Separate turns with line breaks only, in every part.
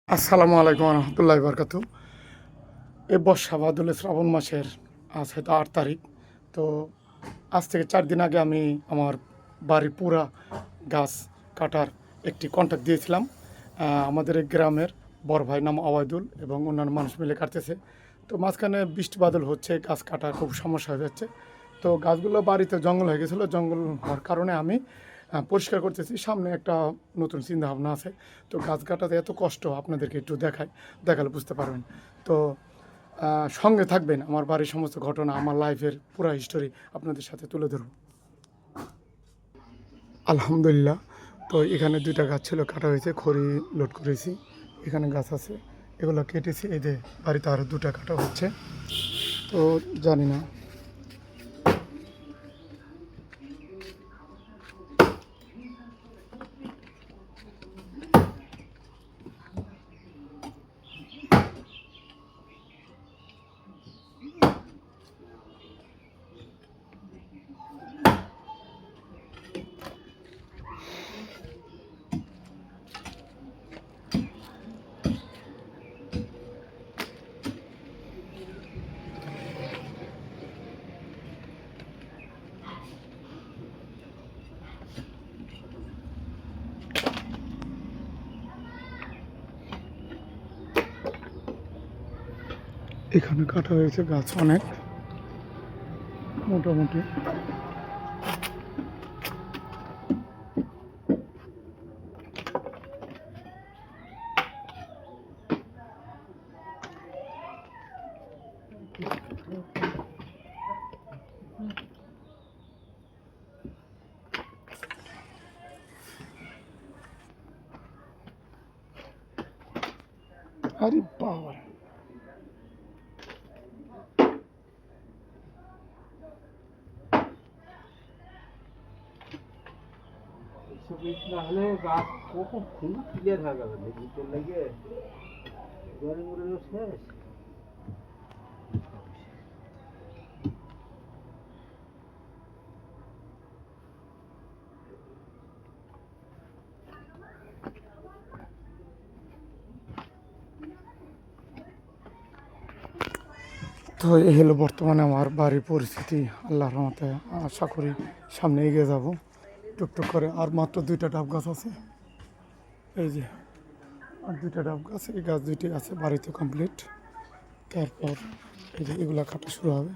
আসসালামু আলাইকুম রহমতুল্লাহ বরকাতু। এই বর্ষা বাদলে শ্রাবণ মাসের আজ হয়তো 8 তারিখ। তো আজ থেকে 4 দিন আগে আমি আমার বাড়ির পুরা গাছ কাটার একটি কন্ট্রাক্ট দিয়েছিলাম। আমাদের এই গ্রামের বড় ভাই নাম অবায়দুল এবং অন্যান্য মানুষ মিলে কাটতেছে। তো মাঝখানে বৃষ্টি বাদল হচ্ছে, গাছ কাটার খুব সমস্যা হয়ে যাচ্ছে। তো গাছগুলো বাড়িতে জঙ্গল হয়ে গেছিলো, জঙ্গল হওয়ার কারণে আমি পরিষ্কার করতেছি। সামনে একটা নতুন চিন্তাভাবনা আছে। তো গাছ কাটাতে এত কষ্ট আপনাদেরকে একটু দেখালে বুঝতে পারবেন। তো সঙ্গে থাকবেন, আমার বাড়ির সমস্ত ঘটনা, আমার লাইফের পুরো হিস্টোরি আপনাদের সাথে তুলে ধরব। আলহামদুলিল্লাহ। তো এখানে 2টা গাছ ছিল, কাটা হয়েছে, খড়ি লোড করেছি। এখানে গাছ আছে, এগুলো কেটেছি। এই যে বাড়িতে আরও 2টা কাটা হচ্ছে। তো জানি না, এখানে কাটা হয়েছে গাছ অনেক, মোটামুটি। আরে বাবা,
না হলে গাছ কখন খুব ক্লিয়ার হয়ে গেল ভিতর লেগে জলে মরে শেষ।
তো এই হলো বর্তমানে আমার বাড়ির পরিস্থিতি। আল্লাহর রহমতে আশা করি সামনে এগিয়ে যাব টুকটুক করে। আর মাত্র 2টা ডাব গাছ আছে, এই যে আর 2টা ডাব গাছ, এই গাছ 2টি আছে, বাড়িতে কমপ্লিট। তারপর এই যে এগুলা কাটা শুরু হবে।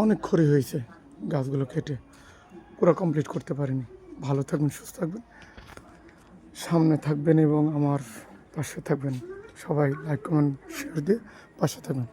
অনেক ক্ষতি হয়েছে, গাছগুলো কেটে পুরো কমপ্লিট করতে পারিনি। ভালো থাকবেন, সুস্থ থাকবেন, সামনে থাকবেন এবং আমার পাশে থাকবেন। সবাই লাইক কমেন্ট শেয়ার দিয়ে পাশে থাকবেন।